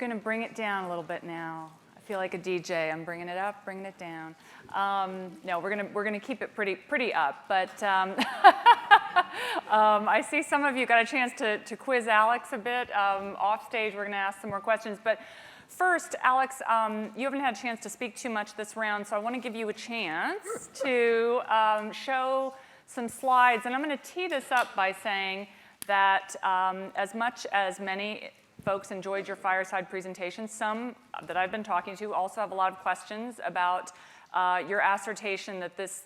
going to bring it down a little bit now. I feel like a DJ. I'm bringing it up, bringing it down. No, we're gonna keep it pretty up. But I see some of you got a chance to quiz Alex a bit. Off stage, we're gonna ask some more questions. But first, Alex, you haven't had a chance to speak too much this round, so I want to give you a chance to show some slides. And I'm going to tee this up by saying that as much as many folks enjoyed your fireside presentation, some that I've been talking to also have a lot of questions about your assertion that this,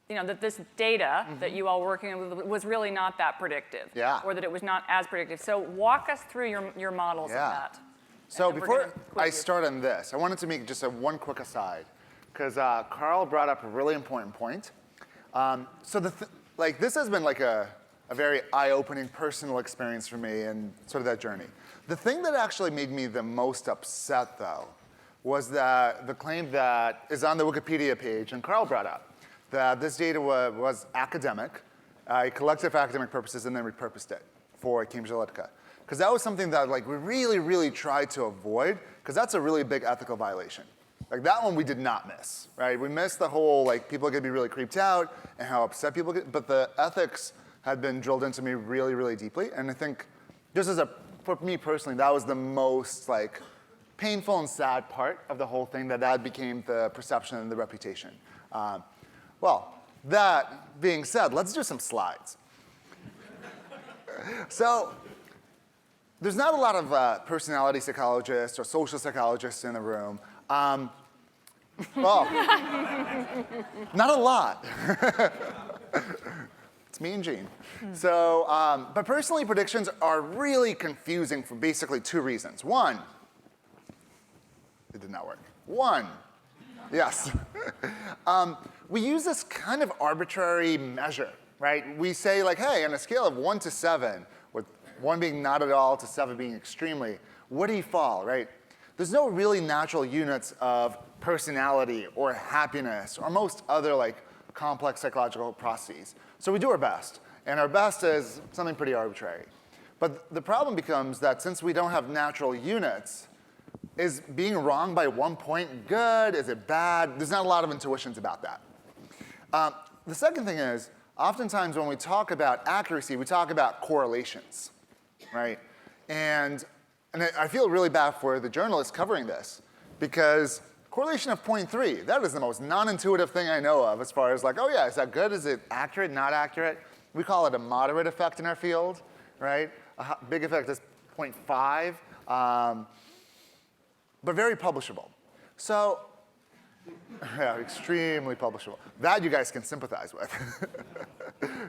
that this data that you all were working with was really not that predictive, or that it was not as predictive. So walk us through your models of that. So before I start on this, I wanted to make just one quick aside, because Carl brought up a really important point. So this has been like a very eye-opening personal experience for me and sort of that journey. The thing that actually made me the most upset, though, was that the claim that is on the Wikipedia page, and Carl brought up, that this data was academic, collected for academic purposes, and then repurposed it for Cambridge Analytica. Because that was something that we really, really tried to avoid, because that's a really big ethical violation. That one we did not miss, right? We missed the whole, people are going to be really creeped out and how upset people get, but the ethics had been drilled into me really, really deeply. And I think, for me personally, that was the most, painful and sad part of the whole thing, that became the perception and the reputation. Well, that being said, let's do some slides. So, there's not a lot of personality psychologists or social psychologists in the room. Well, not a lot. It's me and Gene. So, but personality predictions are really confusing for basically two reasons. One, it did not work. One, yes. We use this kind of arbitrary measure, right? We say hey, on a scale of 1 to 7, with 1 being not at all to 7 being extremely, where do you fall, right? There's no really natural units of personality or happiness or most other complex psychological processes. So we do our best, and our best is something pretty arbitrary. But the problem becomes that since we don't have natural units, is being wrong by 1 point good? Is it bad? There's not a lot of intuitions about that. The second thing is, oftentimes when we talk about accuracy, we talk about correlations, right? And I feel really bad for the journalists covering this, because correlation of 0.3, that is the most non-intuitive thing I know of as far as oh yeah, is that good? Is it accurate, not accurate? We call it a moderate effect in our field, right? A big effect is 0.5, but very publishable. So, yeah, extremely publishable. That you guys can sympathize with.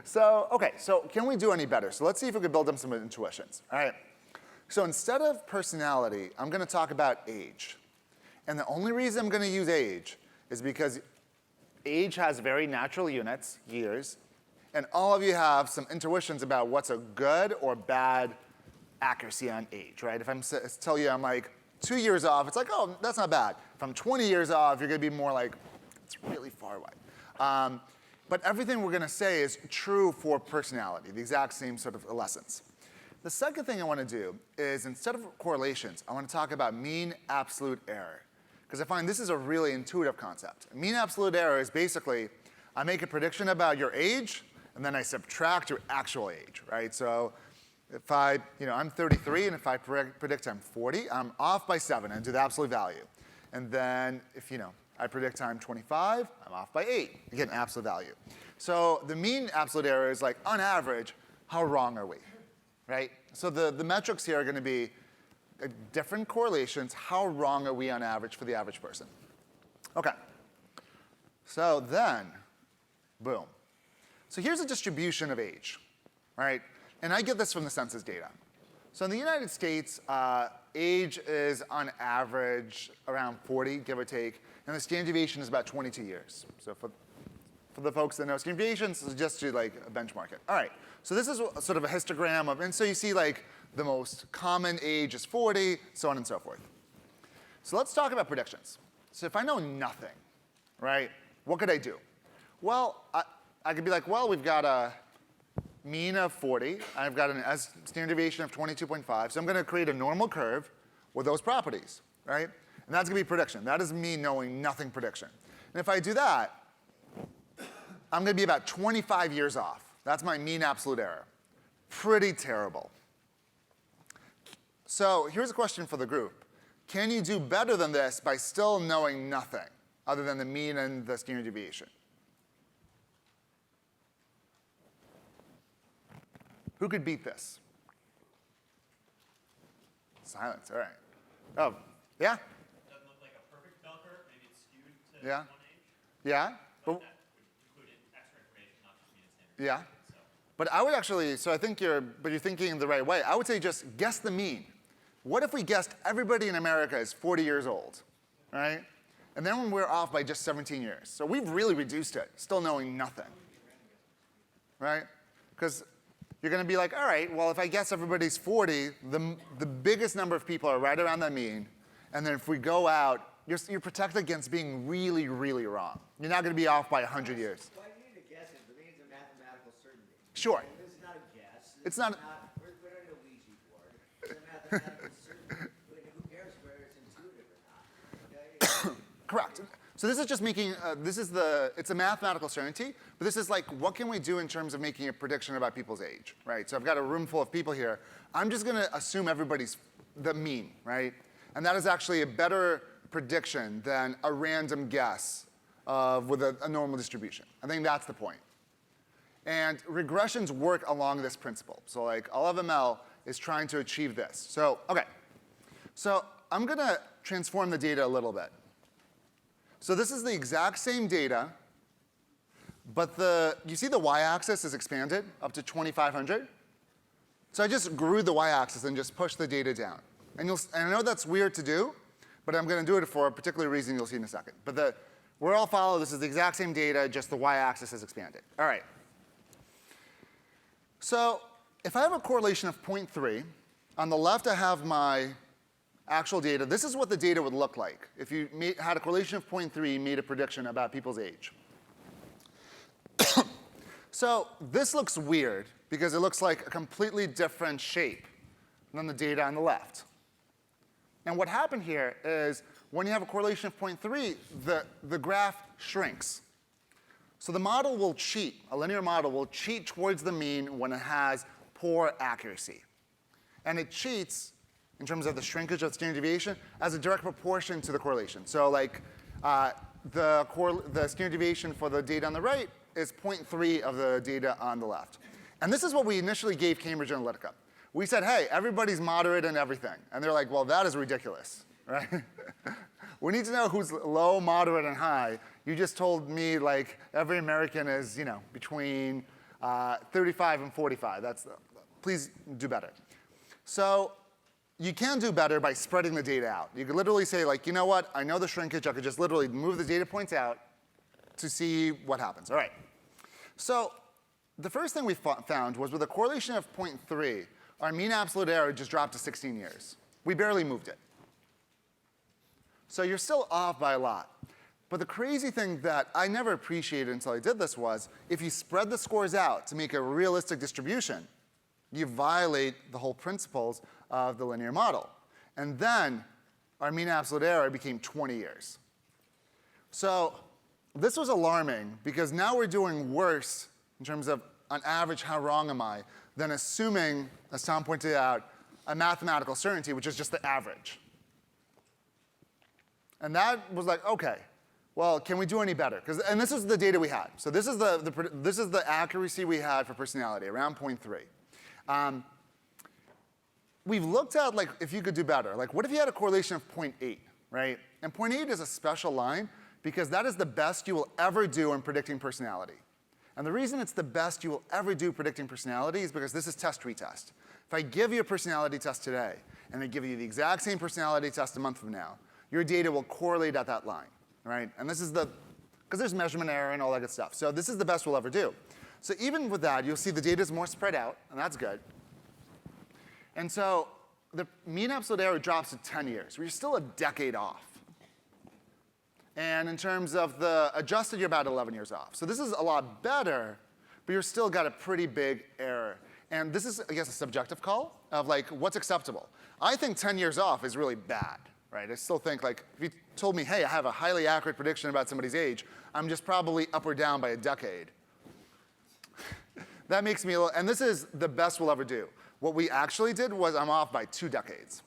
So, okay, so can we do any better? So let's see if we can build up some intuitions, all right? So instead of personality, I'm going to talk about age. And the only reason I'm going to use age is because age has very natural units, years, and all of you have some intuitions about what's a good or bad accuracy on age, right? If I'm tell you I'm 2 years off, it's oh, that's not bad. If I'm 20 years off, you're going to be more it's really far away. But everything we're going to say is true for personality, the exact same sort of lessons. The second thing I want to do is, instead of correlations, I want to talk about mean absolute error. Because I find this is a really intuitive concept. Mean absolute error is basically, I make a prediction about your age, and then I subtract your actual age, right? So if I'm 33, and if I predict I'm 40, I'm off by 7 and do the absolute value. And then if I predict I'm 25, I'm off by 8. You get an absolute value. So the mean absolute error is on average, how wrong are we, right? So the metrics here are going to be different correlations. How wrong are we on average for the average person? OK. So then, boom. So here's a distribution of age, right? And I get this from the census data. So in the United States, age is on average around 40, give or take. And the standard deviation is about 22 years. So for the folks that know standard deviations, it's just to benchmark it. All right. So this is sort of a histogram of, and so you see the most common age is 40, so on and so forth. So let's talk about predictions. So if I know nothing, right, what could I do? Well, I could be well, we've got a mean of 40. I've got a standard deviation of 22.5. So I'm going to create a normal curve with those properties, right? And that's going to be prediction. That is me knowing nothing prediction. And if I do that, I'm going to be about 25 years off. That's my mean absolute error. Pretty terrible. So here's a question for the group. Can you do better than this by still knowing nothing other than the mean and the standard deviation? Who could beat this? Silence, all right. Oh, yeah? Doesn't look like a perfect bell curve. Maybe it's skewed to Yeah. one age. Yeah? But But, that would include extra information, not just mean and standard. yeah? So But I would actually, so I think you're thinking the right way. I would say just guess the mean. What if we guessed everybody in America is 40 years old, right? And then we're off by just 17 years. So we've really reduced it, still knowing nothing, right? Because you're going to be like, all right, well, if I guess everybody's 40, the biggest number of people are right around that mean. And then if we go out, you're protected against being really, really wrong. You're not going to be off by 100 years. Why do you need to guess it? The means of mathematical certainty. Sure. And this is not a guess. It's not- We're not in a Ouija board. It's a mathematical certainty. I mean, who cares whether it's intuitive or not? Okay? Correct. So this is just making, it's a mathematical certainty, but this is like, what can we do in terms of making a prediction about people's age, right? So I've got a room full of people here. I'm just going to assume everybody's the mean, right? And that is actually a better prediction than a random guess with a normal distribution. I think that's the point. And regressions work along this principle. So like all of ML is trying to achieve this. So, okay. So I'm going to transform the data a little bit. So this is the exact same data, but you see the y-axis is expanded up to 2,500? So I just grew the y-axis and just pushed the data down. And I know that's weird to do, but I'm going to do it for a particular reason you'll see in a second. But we're all follow, this is the exact same data, just the y-axis is expanded. All right. So if I have a correlation of 0.3, on the left I have my actual data. This is what the data would look like if you had a correlation of 0.3, made a prediction about people's age. So this looks weird because it looks like a completely different shape than the data on the left. And what happened here is when you have a correlation of 0.3, the graph shrinks. So the model will cheat, a linear model will cheat towards the mean when it has poor accuracy. And it cheats in terms of the shrinkage of the standard deviation as a direct proportion to the correlation. So like the standard deviation for the data on the right is 0.3 of the data on the left. And this is what we initially gave Cambridge Analytica. We said, hey, everybody's moderate in everything. And they're like, well, that is ridiculous, right? We need to know who's low, moderate, and high. You just told me like every American is between 35 and 45. Please do better. So you can do better by spreading the data out. You could literally say, like, you know what? I know the shrinkage. I could just literally move the data points out to see what happens. All right. So the first thing we found was with a correlation of 0.3, our mean absolute error just dropped to 16 years. We barely moved it. So you're still off by a lot. But the crazy thing that I never appreciated until I did this was if you spread the scores out to make a realistic distribution, you violate the whole principles of the linear model. And then our mean absolute error became 20 years. So this was alarming because now we're doing worse in terms of, on average, how wrong am I, than assuming, as Tom pointed out, a mathematical certainty, which is just the average. And that was like, OK, well, can we do any better? And this is the data we had. So this is the accuracy we had for personality, around 0.3. We've looked at like if you could do better. Like what if you had a correlation of 0.8, right? And 0.8 is a special line because that is the best you will ever do in predicting personality. And the reason it's the best you will ever do predicting personality is because this is test-retest. If I give you a personality test today and I give you the exact same personality test a month from now, your data will correlate at that line, right? And this is because there's measurement error and all that good stuff. So this is the best we'll ever do. So even with that, you'll see the data is more spread out, and that's good. And so the mean absolute error drops to 10 years. We're still a decade off. And in terms of the adjusted, you're about 11 years off. So this is a lot better, but you're still got a pretty big error. And this is, I guess, a subjective call of like, what's acceptable? I think 10 years off is really bad, right? I still think like, if you told me, hey, I have a highly accurate prediction about somebody's age, I'm just probably up or down by a decade. That makes me a little, and this is the best we'll ever do. What we actually did was I'm off by 2 decades.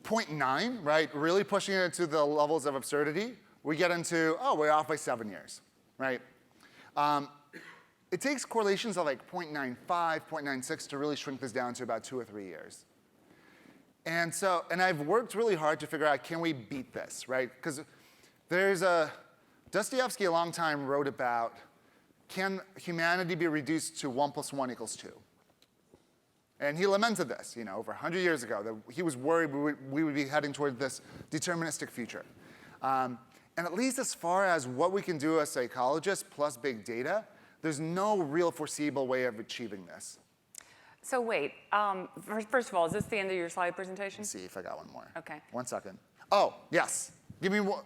0.9, right? Really pushing it to the levels of absurdity. We get into, oh, we're off by 7 years, right? It takes correlations of like 0.95, 0.96 to really shrink this down to about 2 or 3 years. And so, and I've worked really hard to figure out, can we beat this, right? Because there's Dostoevsky a long time wrote about, can humanity be reduced to 1 + 1 = 2? And he lamented this, over 100 years ago, that he was worried we would be heading toward this deterministic future. And at least as far as what we can do as psychologists plus big data, there's no real foreseeable way of achieving this. So wait, first of all, is this the end of your slide presentation? Let's see if I got one more. Okay. 1 second. Oh, yes. Give me one.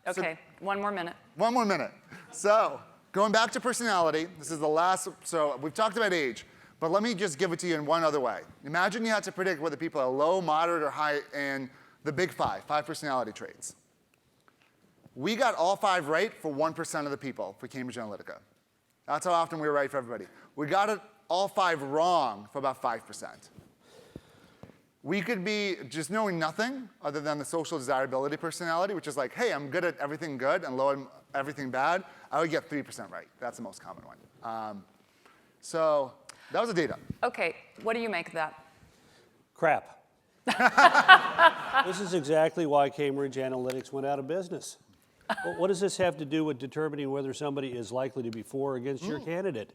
Okay, 1 more minute. 1 more minute. So, going back to personality, this is the last, so we've talked about age, but let me just give it to you in one other way. Imagine you had to predict whether people are low, moderate, or high in the big 5 personality traits. We got all 5 right for 1% of the people for Cambridge Analytica. That's how often we were right for everybody. We got it all 5 wrong for about 5%. We could be just knowing nothing other than the social desirability personality, which is like, hey, I'm good at everything good and low at everything bad. I would get 3% right. That's the most common one. So that was the data. Okay, what do you make of that? Crap. This is exactly why Cambridge Analytica went out of business. But what does this have to do with determining whether somebody is likely to be for or against your candidate?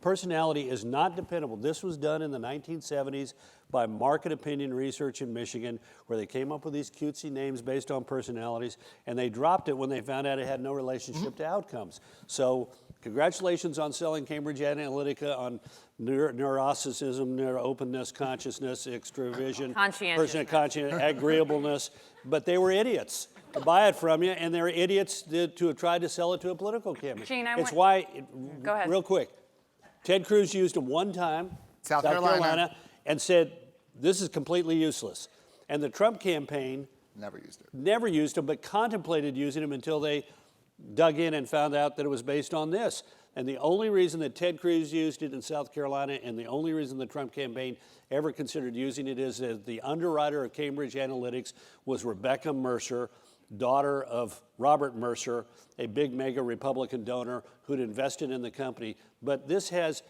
Personality is not dependable. This was done in the 1970s by market opinion research in Michigan, where they came up with these cutesy names based on personalities, and they dropped it when they found out it had no relationship to outcomes. So congratulations on selling Cambridge Analytica on neuroticism, neuro-openness, consciousness, extravision, agreeableness, but they were idiots to buy it from you, and they're idiots to have tried to sell it to a political campaign. Gene, it's why, go ahead. Real quick, Ted Cruz used them one time, South Carolina, and said, this is completely useless. And the Trump campaign never used them, but contemplated using them until they dug in and found out that it was based on this. And the only reason that Ted Cruz used it in South Carolina, and the only reason the Trump campaign ever considered using it, is that the underwriter of Cambridge Analytica was Rebecca Mercer, daughter of Robert Mercer, a big mega Republican donor who'd invested in the company. But this has,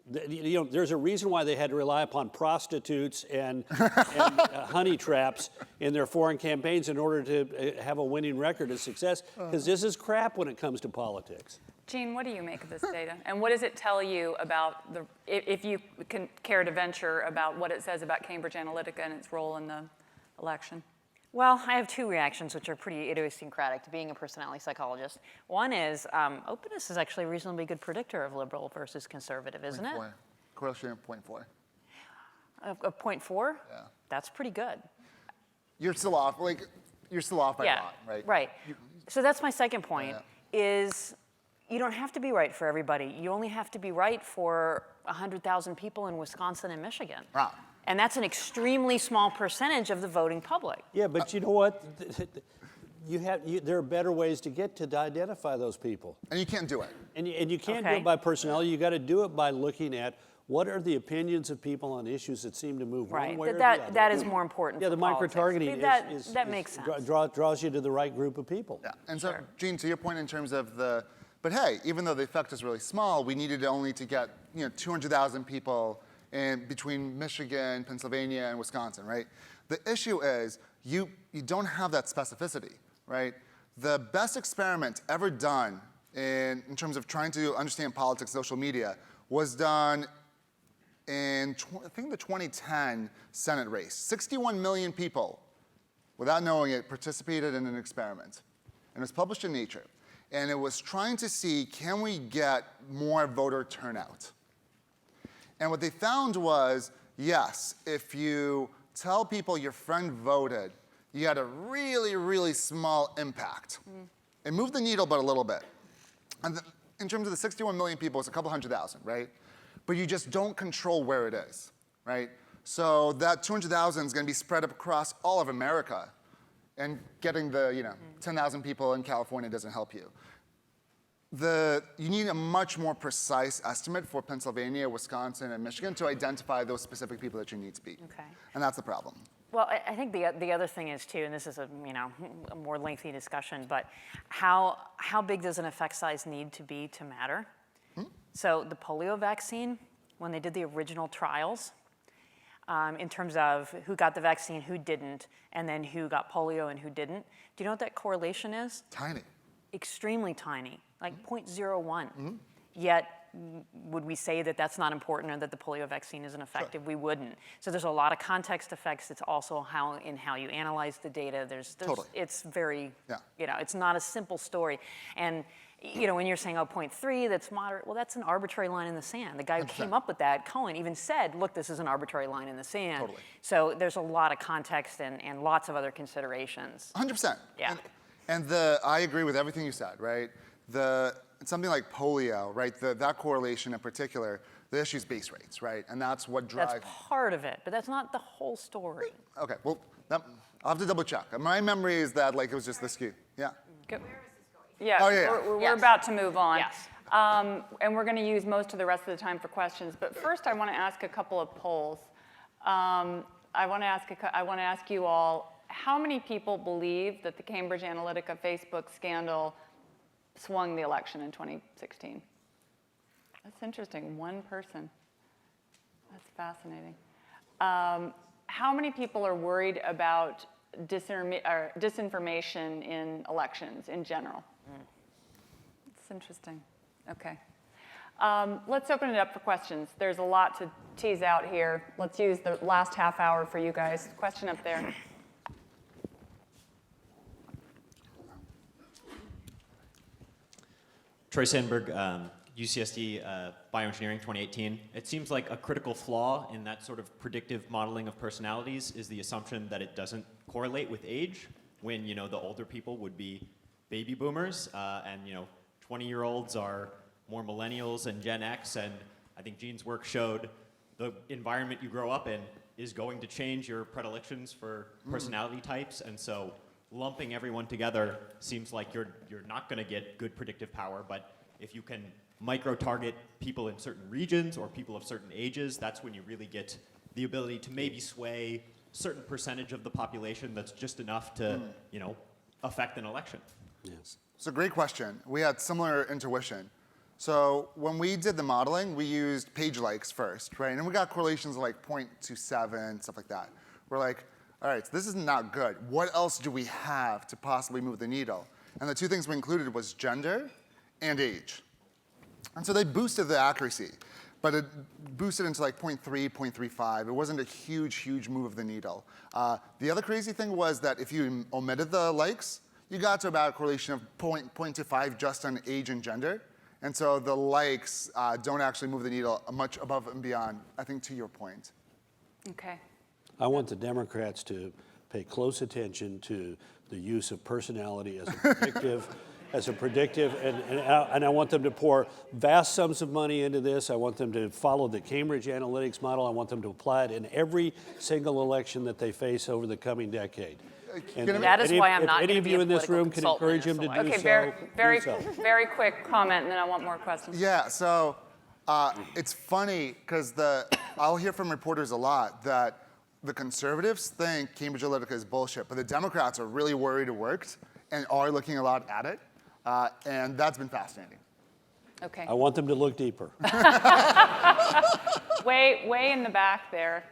there's a reason why they had to rely upon prostitutes and honey traps in their foreign campaigns in order to have a winning record of success, because this is crap when it comes to politics. Gene, what do you make of this data? And what does it tell you about, if you can care to venture, about what it says about Cambridge Analytica and its role in the election? Well, I have 2 reactions, which are pretty idiosyncratic to being a personality psychologist. One is openness is actually a reasonably good predictor of liberal versus conservative, isn't it? Correlation of 0.4. Of 0.4? Yeah. That's pretty good. You're still off, by a lot, right? Right. So that's my second point, is you don't have to be right for everybody. You only have to be right for 100,000 people in Wisconsin and Michigan. Wow. And that's an extremely small percentage of the voting public. Yeah, but you know what? There are better ways to identify those people. And you can't do it. And you can't do it by personality. You got to do it by looking at what are the opinions of people on issues that seem to move one way or the other. That is more important. Yeah, the micro-targeting that makes sense. Draws you to the right group of people. Yeah, and so, Gene, to your point in terms of but hey, even though the effect is really small, we needed only to get 200,000 people between Michigan, Pennsylvania, and Wisconsin, right? The issue is you don't have that specificity, right? The best experiment ever done in terms of trying to understand politics, social media, was done in, I think, the 2010 Senate race. 61 million people, without knowing it, participated in an experiment. And it was published in Nature. And it was trying to see, can we get more voter turnout? And what they found was, yes, if you tell people your friend voted, you had a really, really small impact. It moved the needle but a little bit. And in terms of the 61 million people, it's a couple 100,000, right? but you just don't control where it is, right? So that 200,000 is going to be spread across all of America, and getting the 10,000 people in California doesn't help you. You need a much more precise estimate for Pennsylvania, Wisconsin, and Michigan to identify those specific people that you need to beat. Okay. And that's the problem. Well, I think the other thing is too, and this is a more lengthy discussion, but how big does an effect size need to be to matter? So the polio vaccine, when they did the original trials, in terms of who got the vaccine, who didn't, and then who got polio and who didn't, do you know what that correlation is? Tiny. Extremely tiny, like 0.01. Yet, would we say that that's not important or that the polio vaccine isn't effective? Sure. We wouldn't. So there's a lot of context effects. It's also how you analyze the data. Totally. It's very, it's not a simple story. And when you're saying, 0.3, that's moderate, well, that's an arbitrary line in the sand. The guy who 100%. came up with that, Cohen, even said, look, this is an arbitrary line in the sand. Totally. So there's a lot of context and lots of other considerations. 100%. Yeah. And I agree with everything you said, right? Something like polio, right? That correlation in particular, the issue is base rates, right? And that's what drives. That's part of it, but that's not the whole story. Okay, well, I'll have to double check. My memory is that it was just the skew. Yeah. Go. Yeah, Oh, yeah. we're Yes. about to move on. Yes. And we're going to use most of the rest of the time for questions. But first, I want to ask a couple of polls. I want to ask you all, how many people believe that the Cambridge Analytica Facebook scandal swung the election in 2016? That's interesting. One person. That's fascinating. How many people are worried about disinformation in elections in general? It's interesting. Okay. Let's open it up for questions. There's a lot to tease out here. Let's use the last half hour for you guys. Question up there. Troy Sandberg, UCSD Bioengineering 2018. It seems like a critical flaw in that sort of predictive modeling of personalities is the assumption that it doesn't correlate with age, when the older people would be baby boomers, and 20-year-olds are more millennials and Gen X, and I think Gene's work showed the environment you grow up in is going to change your predilections for personality types, and so lumping everyone together seems like you're not going to get good predictive power, but if you can micro-target people in certain regions or people of certain ages, that's when you really get the ability to maybe sway a certain percentage of the population that's just enough to, affect an election. Yes. It's a great question. We had similar intuition. So when we did the modeling, we used page likes first, right? And we got correlations of 0.27, stuff like that. We're like, all right, so this is not good. What else do we have to possibly move the needle? And the two things we included was gender and age. And so they boosted the accuracy, but it boosted into 0.3, 0.35. It wasn't a huge, huge move of the needle. The other crazy thing was that if you omitted the likes, you got to about a correlation of 0.25 just on age and gender. And so the likes don't actually move the needle much above and beyond, I think, to your point. Okay. I want the Democrats to pay close attention to the use of personality as a predictive, and I want them to pour vast sums of money into this. I want them to follow the Cambridge Analytics model. I want them to apply it in every single election that they face over the coming decade. And That is why I'm if not any gonna of be you a in this political room can consultant encourage in him to this do Okay, so, very, do so. very quick comment, and then I want more questions. Yeah, so it's funny because I'll hear from reporters a lot that the conservatives think Cambridge Analytica is bullshit, but the Democrats are really worried it worked and are looking a lot at it, and that's been fascinating. Okay. I want them to look deeper. Way in the back there.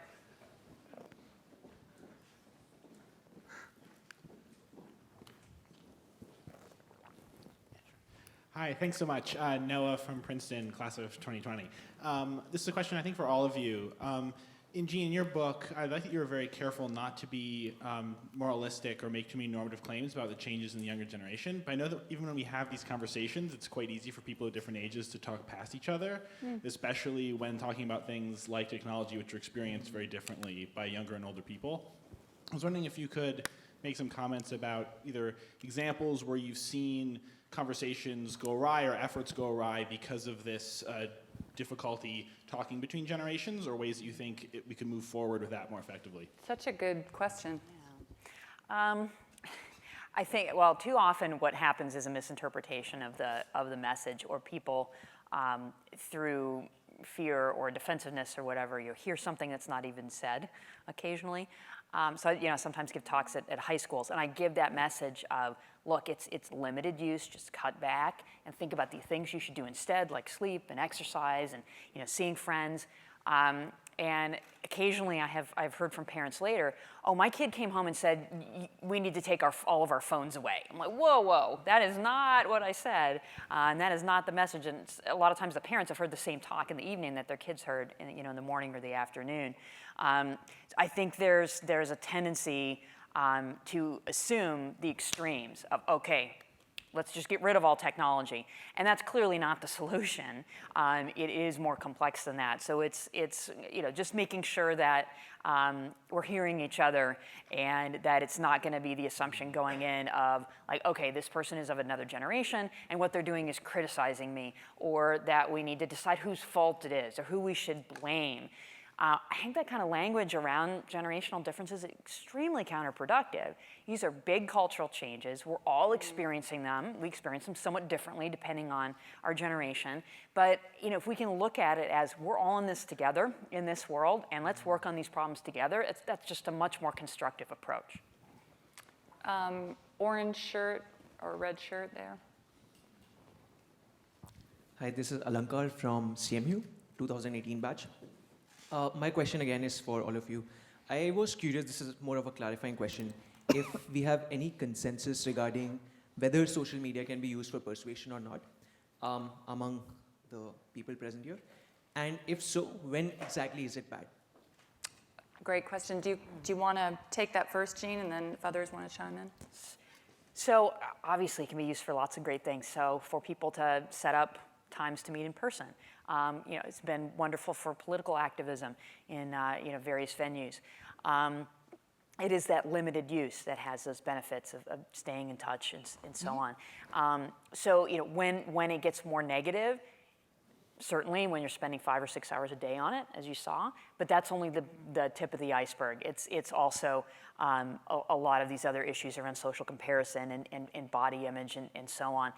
Hi, thanks so much. Noah from Princeton, class of 2020. This is a question I think for all of you. Gene, in your book, I like that you were very careful not to be moralistic or make too many normative claims about the changes in the younger generation. But I know that even when we have these conversations, it's quite easy for people of different ages to talk past each other, especially when talking about things like technology, which are experienced very differently by younger and older people. I was wondering if you could make some comments about either examples where you've seen conversations go awry or efforts go awry because of this difficulty talking between generations, or ways that you think we could move forward with that more effectively? Such a good question. I think, well, too often what happens is a misinterpretation of the message, or people through fear or defensiveness or whatever, you hear something that's not even said occasionally. So, sometimes give talks at high schools, and I give that message of, look, it's limited use, just cut back and think about the things you should do instead, like sleep and exercise and, seeing friends. And occasionally I've heard from parents later, oh, my kid came home and said, we need to take all of our phones away. I'm like, whoa, that is not what I said, and that is not the message. And a lot of times the parents have heard the same talk in the evening that their kids heard in the morning or the afternoon. I think there's a tendency to assume the extremes of, okay, let's just get rid of all technology. And that's clearly not the solution. It is more complex than that. So it's just making sure that we're hearing each other, and that it's not going to be the assumption going in of, like, okay, this person is of another generation and what they're doing is criticizing me, or that we need to decide whose fault it is or who we should blame. I think that kind of language around generational differences is extremely counterproductive. These are big cultural changes. We're all experiencing them. We experience them somewhat differently depending on our generation. But if we can look at it as we're all in this together in this world, and let's work on these problems together, that's just a much more constructive approach. Orange shirt or red shirt there. Hi, this is Alankar from CMU, 2018 batch. My question again is for all of you. I was curious, this is more of a clarifying question, if we have any consensus regarding whether social media can be used for persuasion or not among the people present here. And if so, when exactly is it bad? Great question. Do you want to take that first, Jean, and then if others want to chime in? So obviously it can be used for lots of great things. So for people to set up times to meet in person. It's been wonderful for political activism in various venues. It is that limited use that has those benefits of staying in touch and so on. So when it gets more negative, certainly when you're spending 5 or 6 hours a day on it, as you saw, but that's only the tip of the iceberg. It's also a lot of these other issues around social comparison and body image and so on.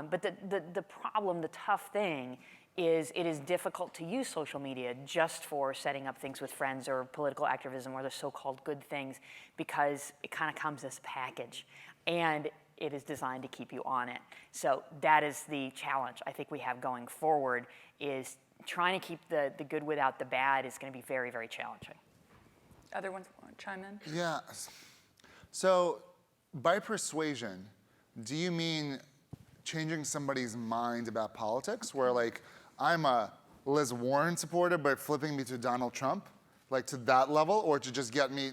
But the problem, the tough thing, is it is difficult to use social media just for setting up things with friends or political activism or the so-called good things, because it kind of comes as a package. And it is designed to keep you on it. So that is the challenge I think we have going forward, is trying to keep the good without the bad is going to be very, very challenging. Other ones want to chime in? Yeah. So by persuasion, do you mean changing somebody's mind about politics, where like I'm a Liz Warren supporter but flipping me to Donald Trump, like to that level, or to just get me,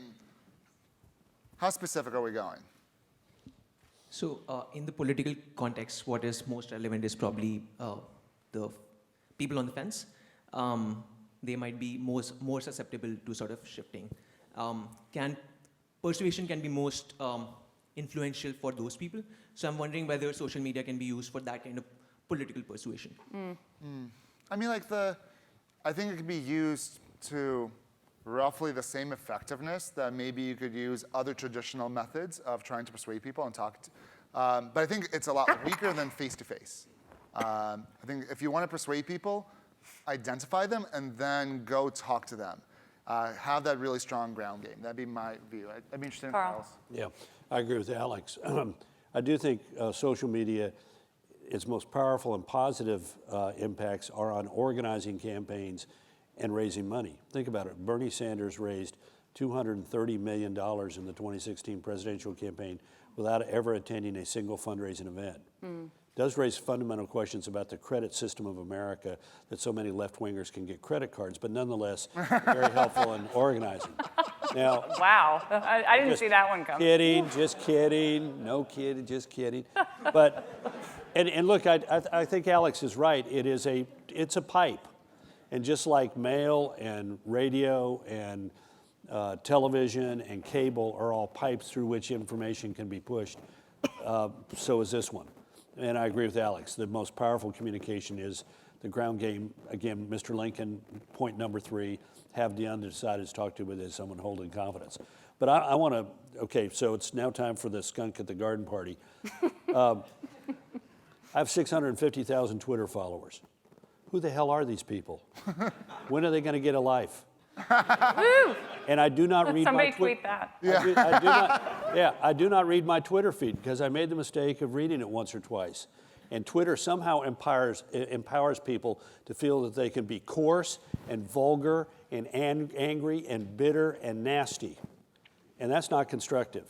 how specific are we going? So in the political context, what is most relevant is probably the people on the fence. They might be more susceptible to sort of shifting. Persuasion can be most influential for those people. So I'm wondering whether social media can be used for that kind of political persuasion. I mean, I think it could be used to roughly the same effectiveness that maybe you could use other traditional methods of trying to persuade people and talk to. But I think it's a lot weaker than face-to-face. I think if you want to persuade people, identify them and then go talk to them. Have that really strong ground game. That'd be my view. I'd be interested in Carl. Carl's. Yeah, I agree with Alex. I do think social media, its most powerful and positive impacts are on organizing campaigns and raising money. Think about it. Bernie Sanders raised $230 million in the 2016 presidential campaign without ever attending a single fundraising event. Does raise fundamental questions about the credit system of America, that so many left-wingers can get credit cards, but nonetheless, very helpful in organizing. Now, Wow, I didn't see that one coming. just kidding, no kidding, just kidding. But, and look, I think Alex is right. It's a pipe. And just like mail and radio and television and cable are all pipes through which information can be pushed, so is this one. And I agree with Alex. The most powerful communication is the ground game, again, Mr. Lincoln, point number 3, have the undecided to talk to with someone holding confidence. But I want to, okay, so it's now time for the skunk at the garden party. I have 650,000 Twitter followers. Who the hell are these people? When are they going to get a life? And I do not read Somebody my tweet that. I do not read my Twitter feed because I made the mistake of reading it once or twice. And Twitter somehow empowers people to feel that they can be coarse and vulgar and angry and bitter and nasty. And that's not constructive.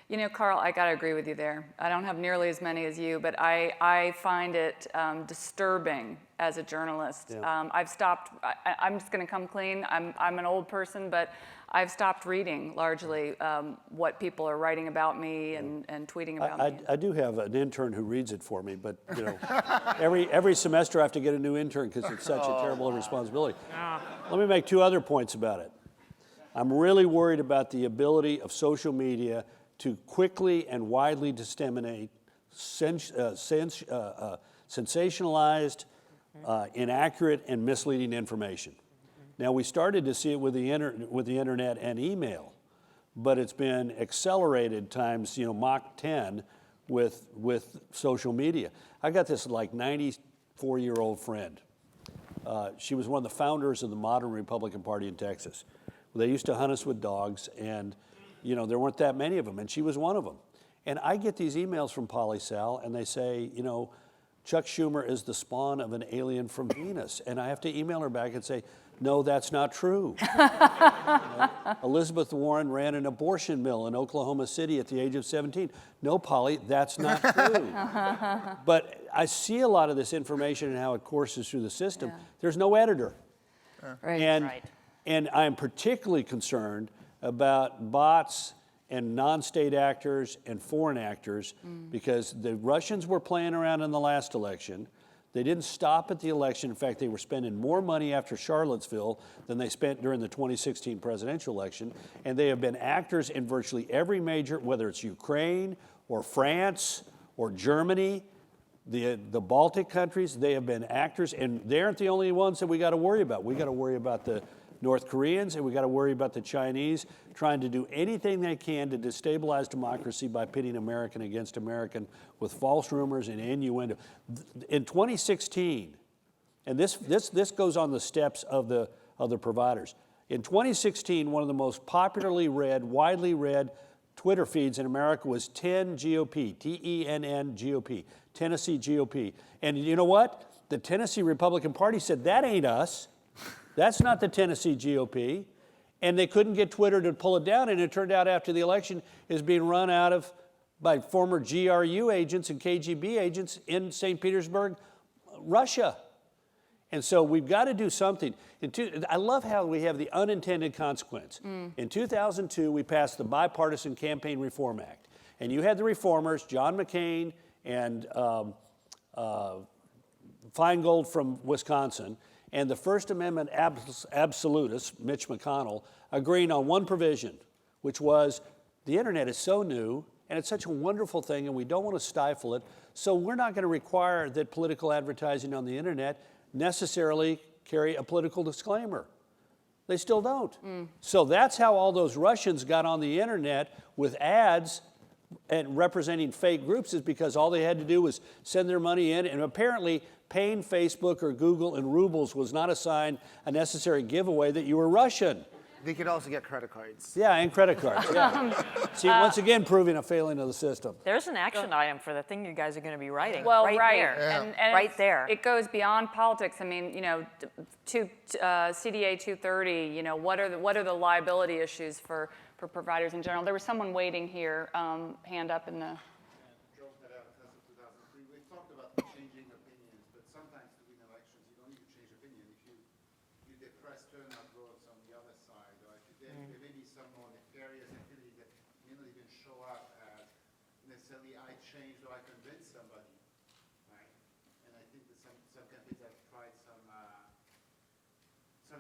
You know, Carl, I gotta agree with you there. I don't have nearly as many as you, but I find it disturbing as a journalist. Yeah. I've stopped, I'm just gonna come clean. I'm an old person, but I've stopped reading largely what people are writing about me and tweeting about me. I do have an intern who reads it for me, but you know, every semester I have to get a new intern because it's such a terrible responsibility. Let me make 2 other points about it. I'm really worried about the ability of social media to quickly and widely disseminate sensationalized, inaccurate, and misleading information. Now, we started to see it with the internet and email, but it's been accelerated times, Mach 10 with social media. I got this like 94-year-old friend. She was one of the founders of the modern Republican Party in Texas. They used to hunt us with dogs, and there weren't that many of them, and she was one of them. And I get these emails from Poli Sal, and they say, Chuck Schumer is the spawn of an alien from Venus. And I have to email her back and say, no, that's not true. Elizabeth Warren ran an abortion mill in Oklahoma City at the age of 17. No, Polly, that's not true. But I see a lot of this information and how it courses through the system. Yeah. There's no editor. Right. And I'm particularly concerned about bots and non-state actors and foreign actors because the Russians were playing around in the last election. They didn't stop at the election. In fact, they were spending more money after Charlottesville than they spent during the 2016 presidential election. And they have been actors in virtually every major, whether it's Ukraine or France or Germany, the Baltic countries, they have been actors, and they aren't the only ones that we got to worry about. We got to worry about the North Koreans, and we got to worry about the Chinese trying to do anything they can to destabilize democracy by pitting American against American with false rumors and innuendo. In 2016, and this goes on the steps of the providers. In 2016, one of the most popularly read, widely read Twitter feeds in America was 10 GOP, TENN GOP, Tennessee GOP. And you know what? The Tennessee Republican Party said, that ain't us. That's not the Tennessee GOP. And they couldn't get Twitter to pull it down, and it turned out after the election is being run out of by former GRU agents and KGB agents in St. Petersburg, Russia. And so we've got to do something. I love how we have the unintended consequence. In 2002, we passed the Bipartisan Campaign Reform Act. And you had the reformers, John McCain and Feingold from Wisconsin, and the First Amendment absolutists, Mitch McConnell, agreeing on one provision, which was the internet is so new and it's such a wonderful thing and we don't want to stifle it, so we're not going to require that political advertising on the internet necessarily carry a political disclaimer. They still don't. So that's how all those Russians got on the internet with ads and representing fake groups, is because all they had to do was send their money in, and apparently paying Facebook or Google in rubles was not a necessary giveaway that you were Russian. They could also get credit cards. Yeah, and credit cards, yeah. See, once again, proving a failing of the system. There's an action item for the thing you guys are going to be writing. Well, right there. Yeah. And Right there. It goes beyond politics. I mean, CDA 230. What are the liability issues for providers in general? There was someone waiting here, hand up in the. Joe had a class of 2003. We talked about changing opinions, but sometimes to win elections, you don't need to change opinion. If you depress turnout votes on the other side, or if there may be some more nefarious activity that may not even show up as necessarily I changed or I convinced somebody, right? And I think that some campaigns have tried some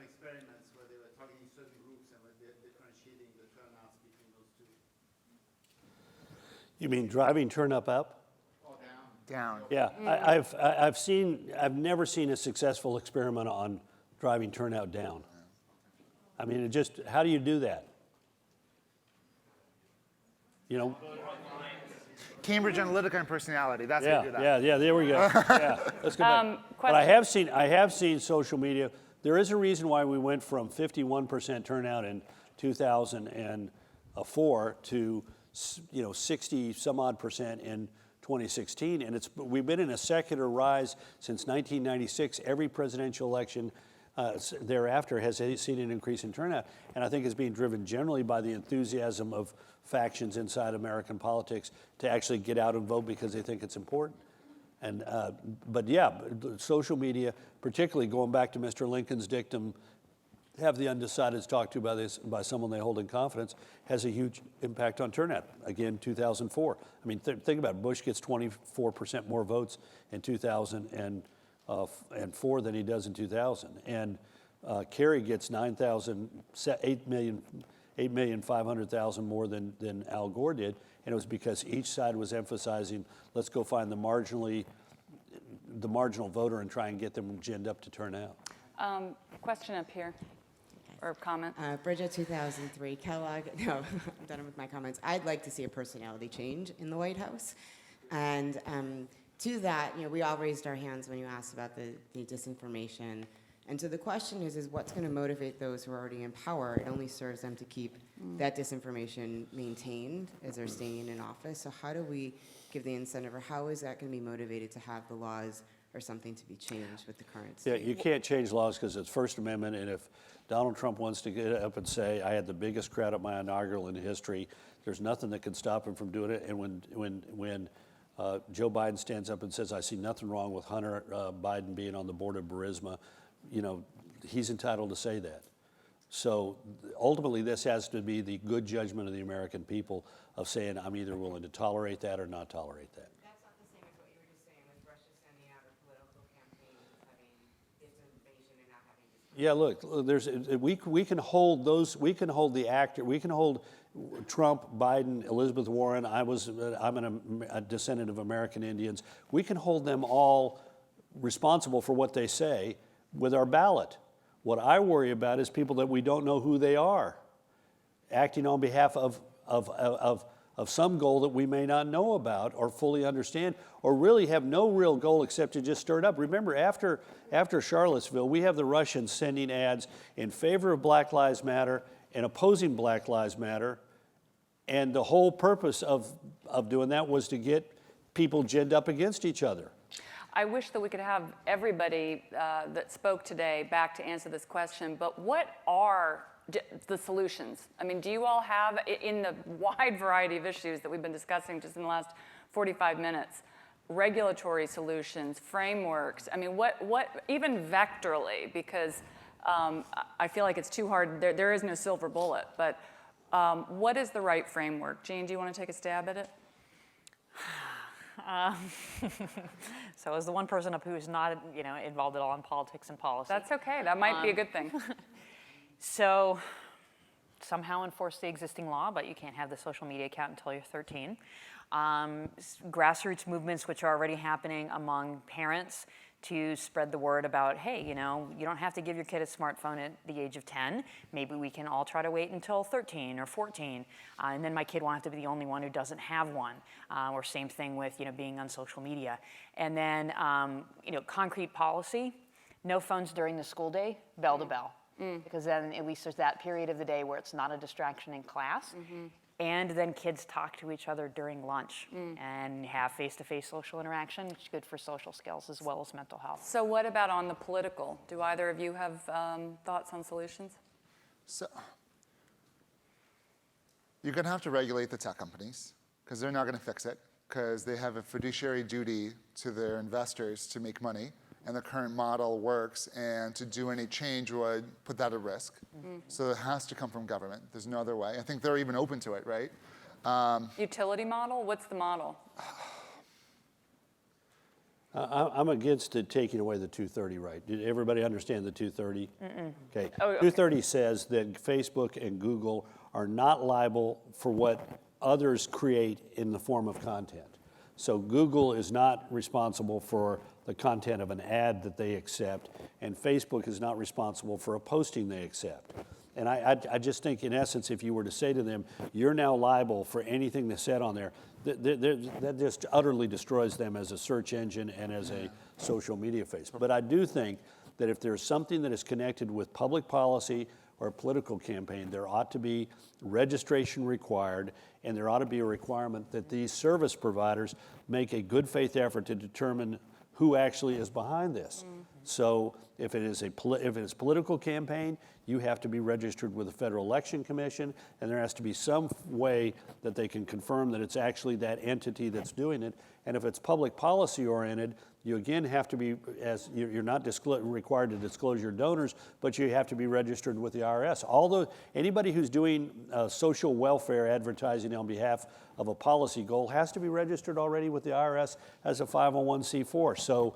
experiments where they were targeting certain groups and were differentiating the turnouts between those two. You mean driving turnout up? Or down. Down. Yeah, I've never seen a successful experiment on driving turnout down. I mean, how do you do that? You know? Cambridge Analytica and personality. That's how you do that. Yeah, there we go. Yeah, let's go back. But I have seen social media. There is a reason why we went from 51% turnout in 2004 to 60 some odd percent in 2016, and we've been in a secular rise since 1996. Every presidential election thereafter has seen an increase in turnout, and I think it's being driven generally by the enthusiasm of factions inside American politics to actually get out and vote because they think it's important. And but yeah, social media, particularly going back to Mr. Lincoln's dictum, have the undecideds talked to by someone they hold in confidence, has a huge impact on turnout. Again, 2004. I mean, think about it. Bush gets 24% more votes in 2004 than he does in 2000. And Kerry gets 8,500,000 more than Al Gore did. And it was because each side was emphasizing, let's go find the marginal voter and try and get them ginned up to turn out. Question up here. Or comment? Bridget, 2003. Kellogg, no, I'm done with my comments. I'd like to see a personality change in the White House. And to that, we all raised our hands when you asked about the disinformation. And so the question is what's going to motivate those who are already in power? It only serves them to keep that disinformation maintained as they're staying in office. So how do we give the incentive, or how is that going to be motivated to have the laws or something to be changed with the current state? Yeah, you can't change laws because it's First Amendment, and if Donald Trump wants to get up and say, I had the biggest crowd at my inaugural in history, there's nothing that can stop him from doing it. And when Joe Biden stands up and says, I see nothing wrong with Hunter Biden being on the board of Burisma, he's entitled to say that. So ultimately, this has to be the good judgment of the American people of saying, I'm either willing to tolerate that or not tolerate that. That's not the same as what you were just saying with Russia sending out a political campaign, having disinformation and not having disinformation. Yeah, look, we can hold those. We can hold the actor. We can hold Trump, Biden, Elizabeth Warren. I'm a descendant of American Indians. We can hold them all responsible for what they say with our ballot. What I worry about is people that we don't know who they are, acting on behalf of some goal that we may not know about or fully understand, or really have no real goal except to just stir it up. Remember, after Charlottesville, we have the Russians sending ads in favor of Black Lives Matter and opposing Black Lives Matter, and the whole purpose of doing that was to get people ginned up against each other. I wish that we could have everybody that spoke today back to answer this question, but what are the solutions? I mean, do you all have, in the wide variety of issues that we've been discussing just in the last 45 minutes, regulatory solutions, frameworks? I mean, what even vectorally, because I feel like it's too hard, there is no silver bullet, but what is the right framework? Jean, do you want to take a stab at it? So as the one person up who's not, involved at all in politics and policy. That's okay. That might be a good thing. So somehow enforce the existing law, but you can't have the social media account until you're 13. Grassroots movements, which are already happening among parents, to spread the word about, hey, you don't have to give your kid a smartphone at the age of 10. Maybe we can all try to wait until 13 or 14, and then my kid won't have to be the only one who doesn't have one. Or same thing with, being on social media. And then, concrete policy, no phones during the school day, bell to bell. Because then at least there's that period of the day where it's not a distraction in class. And then kids talk to each other during lunch and have face-to-face social interaction, which is good for social skills as well as mental health. So what about on the political? Do either of you have thoughts on solutions? So you're going to have to regulate the tech companies because they're not going to fix it because they have a fiduciary duty to their investors to make money. And the current model works, and to do any change would put that at risk. So it has to come from government. There's no other way. I think they're even open to it, right? Utility model? What's the model? I'm against it taking away the 230 right. Did everybody understand the 230? Okay. Oh, okay. 230 says that Facebook and Google are not liable for what others create in the form of content. So Google is not responsible for the content of an ad that they accept, and Facebook is not responsible for a posting they accept. And I just think, in essence, if you were to say to them, you're now liable for anything that's said on there, that just utterly destroys them as a search engine and as a social media face. But I do think that if there's something that is connected with public policy or a political campaign, there ought to be registration required, and there ought to be a requirement that these service providers make a good faith effort to determine who actually is behind this. So if it is political campaign, you have to be registered with the Federal Election Commission, and there has to be some way that they can confirm that it's actually that entity that's doing it. And if it's public policy oriented, you again have to be, as you're not required to disclose your donors, but you have to be registered with the IRS. Although anybody who's doing social welfare advertising on behalf of a policy goal has to be registered already with the IRS as a 501c4. So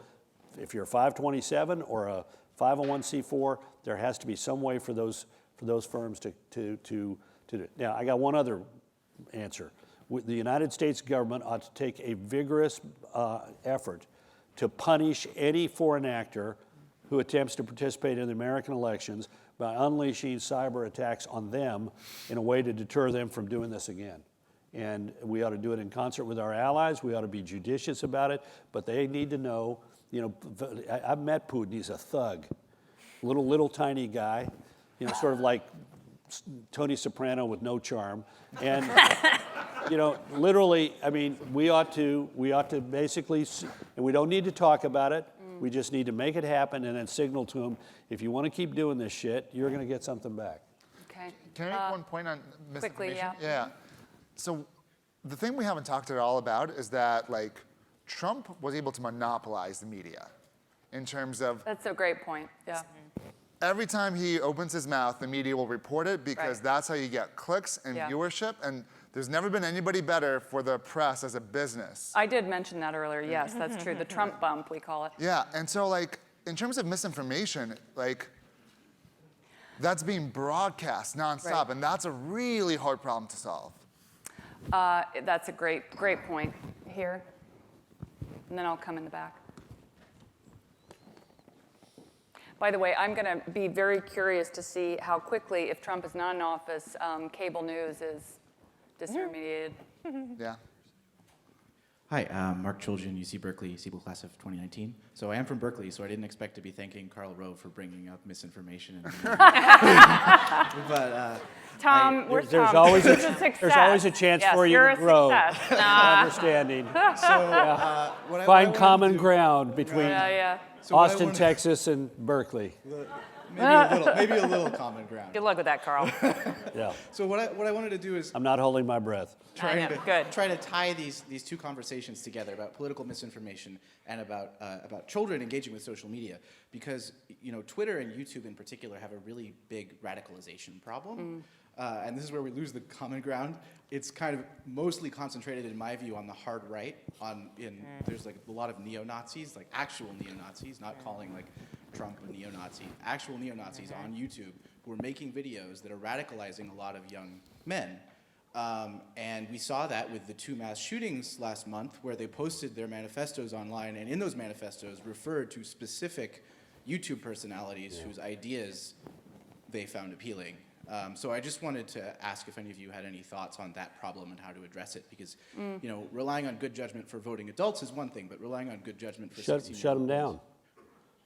if you're a 527 or a 501c4, there has to be some way for those firms to do it. Now, I got one other answer. The United States government ought to take a vigorous effort to punish any foreign actor who attempts to participate in the American elections by unleashing cyber attacks on them in a way to deter them from doing this again. And we ought to do it in concert with our allies. We ought to be judicious about it, but they need to know, you know, I've met Putin. He's a thug, little tiny guy, you know, sort of like Tony Soprano with no charm. And you know, literally, I mean, we ought to basically, and we don't need to talk about it. We just need to make it happen and then signal to them, if you want to keep doing this shit, you're going to get something back. Okay. Can I make one point on misinformation? Quickly, yeah. So the thing we haven't talked at all about is that, like, Trump was able to monopolize the media in terms of That's a great point, yeah. every time he opens his mouth, the media will report it because Right. that's how you get clicks and Yeah. viewership. And there's never been anybody better for the press as a business. I did mention that earlier, yes, that's true. The Trump bump, we call it. Yeah, and so, like, in terms of misinformation, like, that's being broadcast nonstop, Right. and that's a really hard problem to solve. That's a great point here. And then I'll come in the back. By the way, I'm going to be very curious to see how quickly, if Trump is not in office, cable news is disintermediated. Yeah. Hi, Mark Chuljian, UC Berkeley, Siebel class of 2019. So I am from Berkeley, so I didn't expect to be thanking Karl Rove for bringing up misinformation. But Tom, where's There's Tom? always This is a success. there's always a chance Yes, for you you're to a grow. success. Understanding. so what Find I common ground between Yeah. So what I Austin, wanted- Texas, and Berkeley. maybe a little common ground. Good luck with that, Carl. Yeah, So what I wanted to do is I'm not holding my breath. trying know, to good. try to tie these two conversations together about political misinformation and about children engaging with social media, because you know Twitter and YouTube in particular have a really big radicalization problem, and this is where we lose the common ground. It's kind of mostly concentrated, in my view, on the hard right. There's like a lot of neo-Nazis, like actual neo-Nazis, not calling like Trump a neo-Nazi, actual neo-Nazis on YouTube who are making videos that are radicalizing a lot of young men. And we saw that with the 2 mass shootings last month, where they posted their manifestos online, and in those manifestos referred to specific YouTube personalities whose ideas they found appealing. So I just wanted to ask if any of you had any thoughts on that problem and how to address it, because you know, relying on good judgment for voting adults is one thing, but relying on good judgment for Shut them down.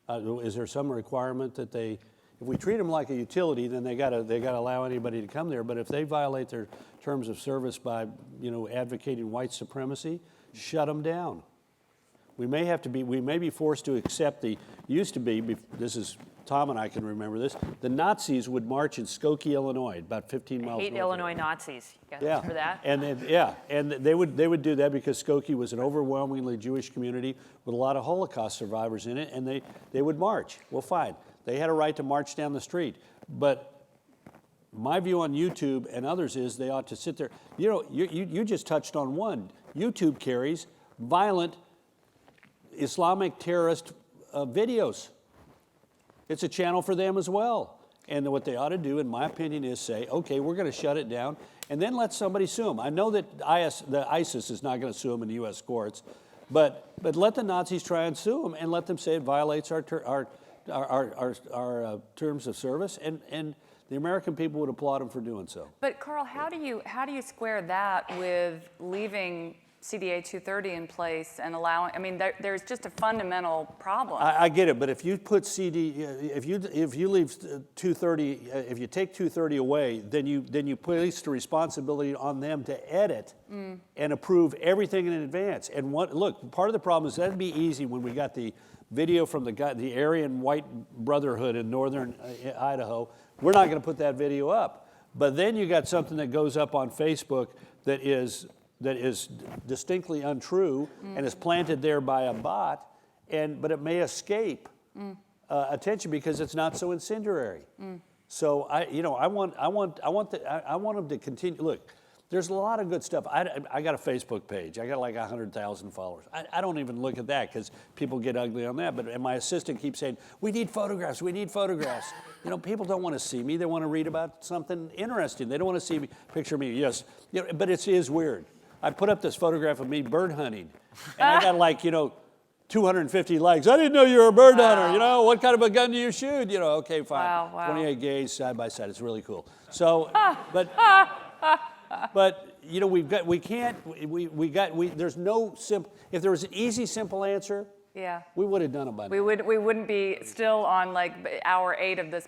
Is there some requirement that they, if we treat them like a utility, then they gotta allow anybody to come there. But if they violate their terms of service by, you know, advocating white supremacy, shut them down. We may be forced to accept this is, Tom and I can remember this, the Nazis would march in Skokie, Illinois, about 15 miles north Hate of Illinois there. Nazis. You guys Yeah, remember that? and then, and they would do that because Skokie was an overwhelmingly Jewish community with a lot of Holocaust survivors in it, and they would march. Well, fine, they had a right to march down the street, but my view on YouTube and others is they ought to sit there. You know, you just touched on one. YouTube carries violent Islamic terrorist videos. It's a channel for them as well. And what they ought to do, in my opinion, is say, okay, we're going to shut it down, and then let somebody sue them. I know that the ISIS is not going to sue them in the U.S. courts, but let the Nazis try and sue them, and let them say it violates our terms of service, and the American people would applaud them for doing so. But Carl, how do you square that with leaving CDA 230 in place and allowing? I mean, there's just a fundamental problem. I get it, but if you put if you leave 230, if you take 230 away, then you place the responsibility on them to edit and approve everything in advance. And look, part of the problem is that'd be easy when we got the video from the Aryan White Brotherhood in northern Idaho. We're not going to put that video up, but then you got something that goes up on Facebook that is distinctly untrue and is planted there by a bot, but it may escape attention because it's not so incendiary. So I want them to continue. Look, there's a lot of good stuff. I got a Facebook page. I got like 100,000 followers. I don't even look at that because people get ugly on that. And my assistant keeps saying, "We need photographs. We need photographs." People don't want to see me. They want to read about something interesting. They don't want to see me, picture me. Yes, but it is weird. I put up this photograph of me bird hunting, and I got like 250 likes. I didn't know you were a bird hunter. What kind of a gun do you shoot? Okay, fine. Wow. 28 gays side by side. It's really cool. So, but there's no simple. If there was an easy, simple answer, we would have done it by now. We wouldn't be still on like hour 8 of this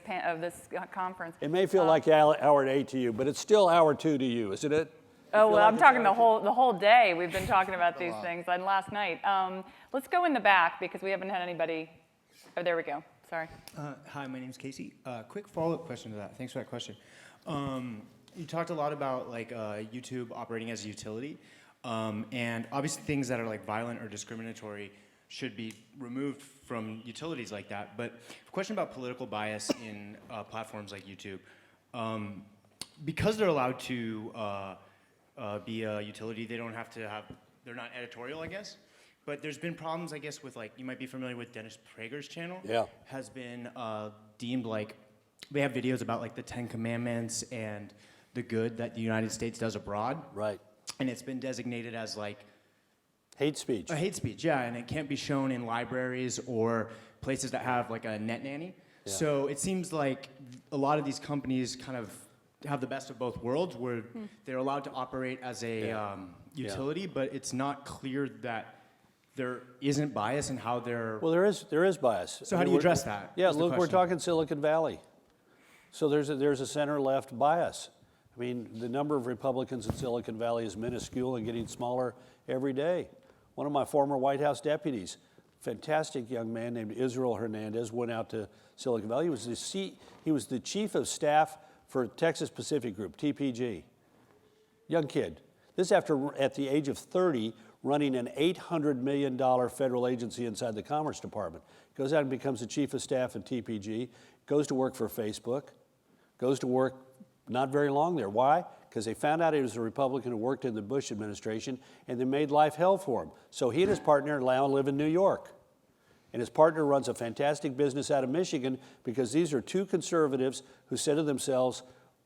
conference. It may feel like hour 8 to you, but it's still hour 2 to you, isn't it? Oh, well, I'm talking the whole day. We've been talking about these things, and last night. Let's go in the back because we haven't had anybody. Oh, there we go. Sorry. Hi, my name's Casey. Quick follow-up question to that. Thanks for that question. You talked a lot about YouTube operating as a utility, and obviously things that are like violent or discriminatory should be removed from utilities like that. But a question about political bias in platforms like YouTube, because they're allowed to be a utility, they don't have to they're not editorial, I guess. But there's been problems, I guess, with you might be familiar with Dennis Prager's channel. Yeah. Has been deemed they have videos about the 10 Commandments and the good that the United States does abroad. Right. And it's been designated as hate speech. A hate speech, yeah, and it can't be shown in libraries or places that have a net nanny. Yeah. So it seems like a lot of these companies kind of have the best of both worlds, where they're allowed to operate as a utility, but it's not clear that there isn't bias in how they're. Well, there is bias. So how do you address that? Yeah, look, we're talking Silicon Valley. So there's a center-left bias. I mean, the number of Republicans in Silicon Valley is minuscule and getting smaller every day. One of my former White House deputies, fantastic young man named Israel Hernandez, went out to Silicon Valley. He was the chief of staff for Texas Pacific Group, TPG. Young kid. This after, at the age of 30, running an $800 million federal agency inside the Commerce Department. Goes out and becomes the chief of staff at TPG, goes to work for Facebook, goes to work not very long there. Why? Because they found out he was a Republican who worked in the Bush administration, and they made life hell for him. So he and his partner now live in New York. And his partner runs a fantastic business out of Michigan, because these are two conservatives who said to themselves,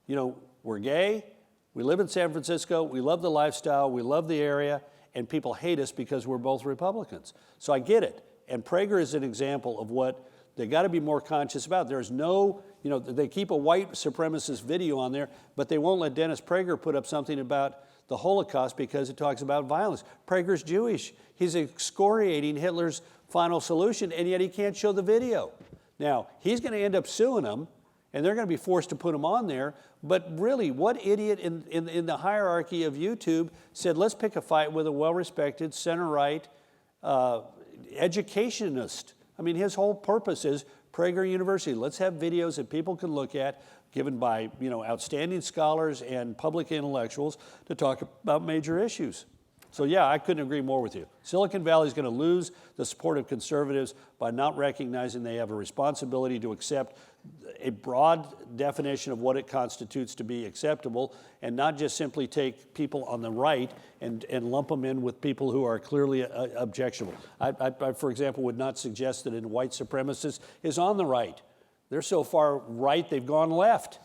we're gay, we live in San Francisco, we love the lifestyle, we love the area, and people hate us because we're both Republicans. So I get it. And Prager is an example of what they got to be more conscious about. There's no, they keep a white supremacist video on there, but they won't let Dennis Prager put up something about the Holocaust because it talks about violence. Prager's Jewish. He's excoriating Hitler's final solution, and yet he can't show the video. Now, he's going to end up suing them, and they're going to be forced to put him on there. But really, what idiot in the hierarchy of YouTube said, let's pick a fight with a well-respected center-right educationist? I mean, his whole purpose is Prager University. Let's have videos that people can look at, given by outstanding scholars and public intellectuals, to talk about major issues. So yeah, I couldn't agree more with you. Silicon Valley is going to lose the support of conservatives by not recognizing they have a responsibility to accept a broad definition of what it constitutes to be acceptable, and not just simply take people on the right and lump them in with people who are clearly objectionable. I, for example, would not suggest that a white supremacist is on the right. They're so far right, they've gone left.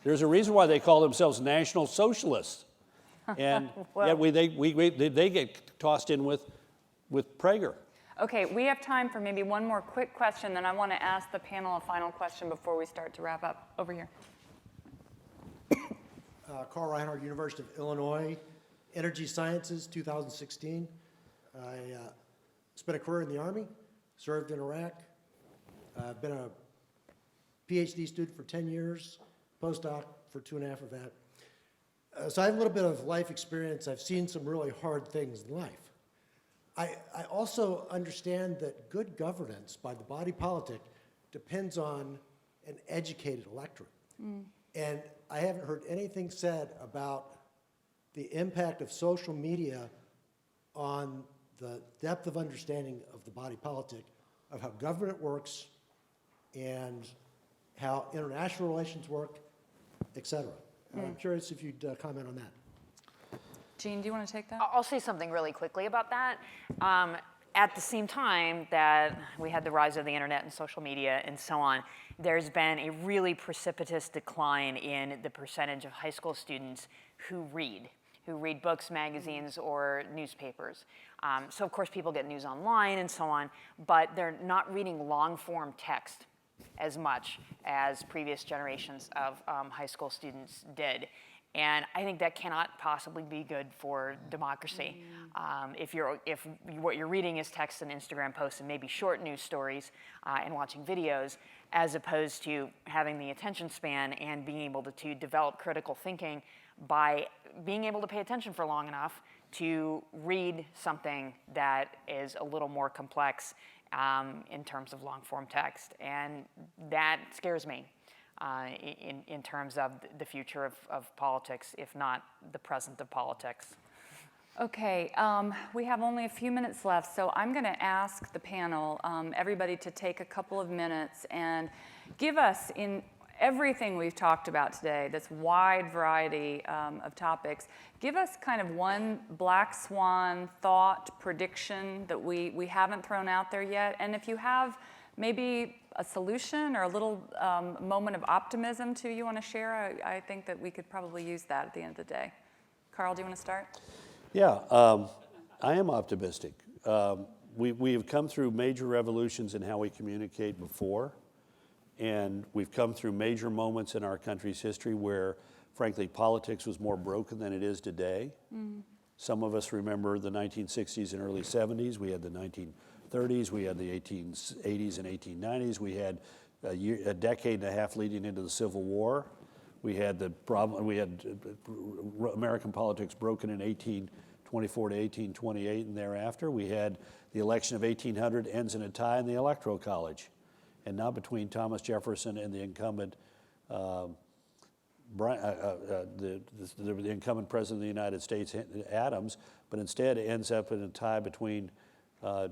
There's a reason why they call themselves National Socialists. And Well- yet they get tossed in with Prager. Okay, we have time for maybe one more quick question, then I want to ask the panel a final question before we start to wrap up. Over here. Carl Reinhardt, University of Illinois, Energy Sciences, 2016. I spent a career in the Army, served in Iraq. I've been a PhD student for 10 years, postdoc for 2.5 of that. So I have a little bit of life experience. I've seen some really hard things in life. I also understand that good governance by the body politic depends on an educated electorate. And I haven't heard anything said about the impact of social media on the depth of understanding of the body politic, of how government works and how international relations work, et cetera. I'm curious if you'd comment on that. Jean, do you want to take that? I'll say something really quickly about that. At the same time that we had the rise of the internet and social media and so on, there's been a really precipitous decline in the percentage of high school students who read books, magazines, or newspapers. So of course people get news online and so on, but they're not reading long-form text as much as previous generations of high school students did. And I think that cannot possibly be good for democracy. If what you're reading is text and Instagram posts and maybe short news stories and watching videos, as opposed to having the attention span and being able to develop critical thinking by being able to pay attention for long enough to read something that is a little more complex in terms of long-form text. And that scares me. In terms of the future of politics, if not the present of politics. Okay, we have only a few minutes left, so I'm going to ask the panel, everybody to take a couple of minutes and give us, in everything we've talked about today, this wide variety of topics, give us kind of one black swan thought, prediction that we haven't thrown out there yet. And if you have maybe a solution or a little moment of optimism too you want to share, I think that we could probably use that at the end of the day. Carl, do you want to start? Yeah, I am optimistic. We have come through major revolutions in how we communicate before, and we've come through major moments in our country's history where, frankly, politics was more broken than it is today. Some of us remember the 1960s and early 70s. We had the 1930s, we had the 1880s and 1890s, we had a decade and a half leading into the Civil War. We had American politics broken in 1824 to 1828 and thereafter. We had the election of 1800 ends in a tie in the Electoral College. And not between Thomas Jefferson and the incumbent the incumbent president of the United States, Adams, but instead it ends up in a tie between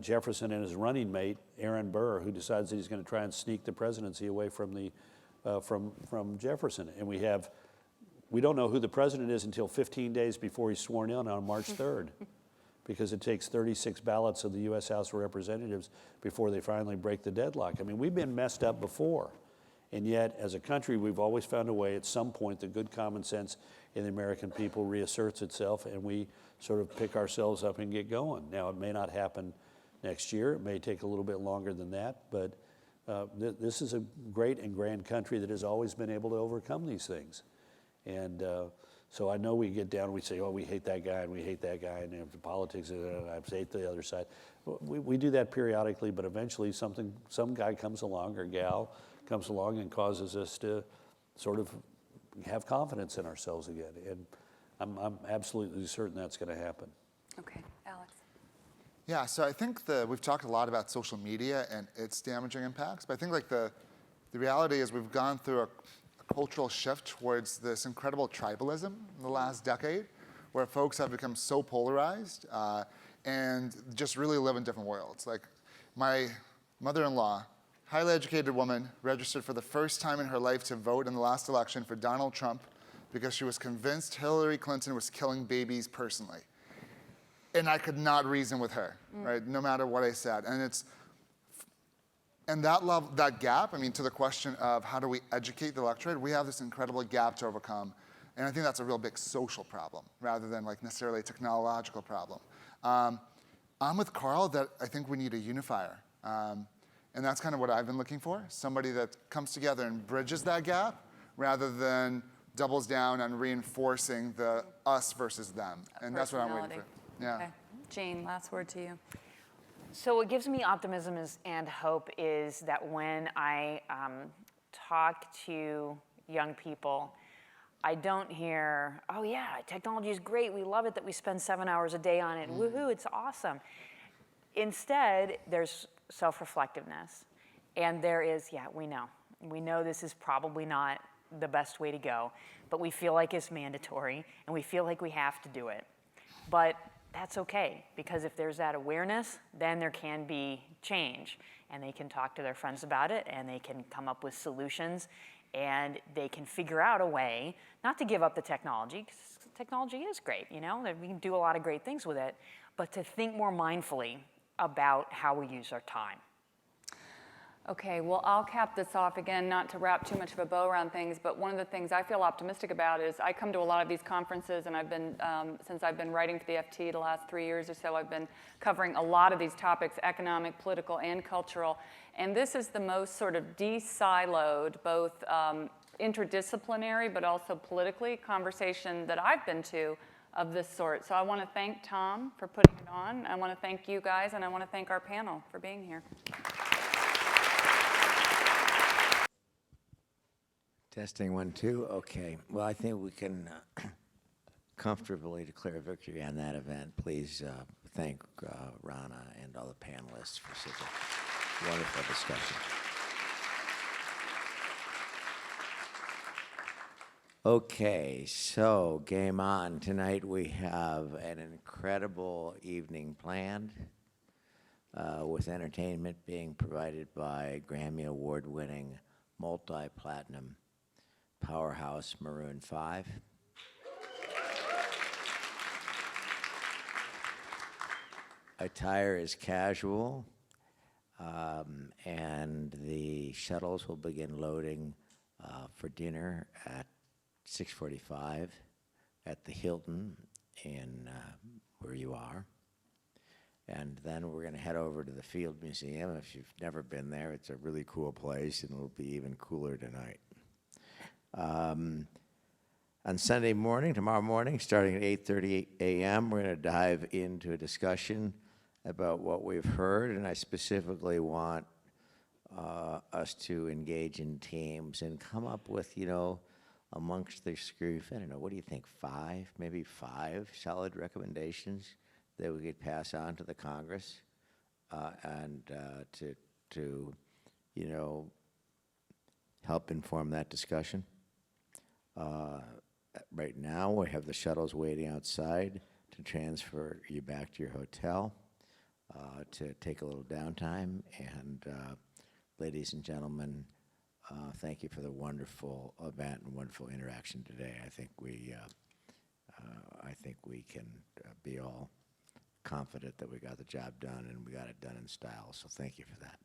Jefferson and his running mate, Aaron Burr, who decides that he's going to try and sneak the presidency away from from Jefferson. And we don't know who the president is until 15 days before he's sworn in on March 3rd, because it takes 36 ballots of the U.S. House of Representatives before they finally break the deadlock. I mean, we've been messed up before. And yet, as a country, we've always found a way, at some point, the good common sense in the American people reasserts itself, and we sort of pick ourselves up and get going. Now, it may not happen next year. It may take a little bit longer than that, but this is a great and grand country that has always been able to overcome these things. And so I know we get down and we say, oh, we hate that guy and we hate that guy, and the politics, and I hate the other side. We do that periodically, but eventually some guy comes along, or gal comes along, and causes us to sort of have confidence in ourselves again. And I'm absolutely certain that's going to happen. Okay, Alex. Yeah, so I think we've talked a lot about social media and its damaging impacts, but I think like the reality is we've gone through a cultural shift towards this incredible tribalism in the last decade, where folks have become so polarized and just really live in different worlds. Like my mother-in-law, highly educated woman, registered for the first time in her life to vote in the last election for Donald Trump because she was convinced Hillary Clinton was killing babies personally. And I could not reason with her, right? No matter what I said. And And that gap, I mean, to the question of how do we educate the electorate, we have this incredible gap to overcome. And I think that's a real big social problem rather than like necessarily a technological problem. I'm with Carl that I think we need a unifier. And that's kind of what I've been looking for, somebody that comes together and bridges that gap rather than doubles down on reinforcing the us versus them. And that's what I'm waiting for. Yeah. Okay. Jean, last word to you. So what gives me optimism and hope is that when I talk to young people, I don't hear, oh yeah, technology is great, we love it that we spend 7 hours a day on it, woohoo, it's awesome. Instead, there's self-reflectiveness. And there is, yeah, we know this is probably not the best way to go, but we feel like it's mandatory, and we feel like we have to do it. But that's okay, because if there's that awareness, then there can be change, and they can talk to their friends about it, and they can come up with solutions, and they can figure out a way not to give up the technology, because technology is great, you know, we can do a lot of great things with it, but to think more mindfully about how we use our time. Okay, well, I'll cap this off again, not to wrap too much of a bow around things, but one of the things I feel optimistic about is I come to a lot of these conferences, and I've been, since I've been writing for the FT the last 3 years or so, I've been covering a lot of these topics, economic, political, and cultural, and this is the most sort of de-siloed, both interdisciplinary, but also politically, conversation that I've been to of this sort. So I want to thank Tom for putting it on. I want to thank you guys, and I want to thank our panel for being here. Testing 1, 2. Okay. Well, I think we can comfortably declare victory on that event. Please thank Rana and all the panelists for such a wonderful discussion. Okay, so game on. Tonight we have an incredible evening planned with entertainment being provided by Grammy Award-winning multi-platinum powerhouse Maroon 5. Attire is casual, and the shuttles will begin loading for dinner at 6:45 at the Hilton in where you are. And then we're going to head over to the Field Museum. If you've never been there, it's a really cool place, and it'll be even cooler tonight. On Sunday morning, tomorrow morning, starting at 8:30 a.m., we're going to dive into a discussion about what we've heard, and I specifically want us to engage in teams and come up with, you know, amongst this group, I don't know, what do you think, maybe five solid recommendations that we could pass on to the Congress and to, you know, help inform that discussion. Right now, we have the shuttles waiting outside to transfer you back to your hotel to take a little downtime. And ladies and gentlemen, thank you for the wonderful event and wonderful interaction today. I think we can be all confident that we got the job done and we got it done in style. So thank you for that.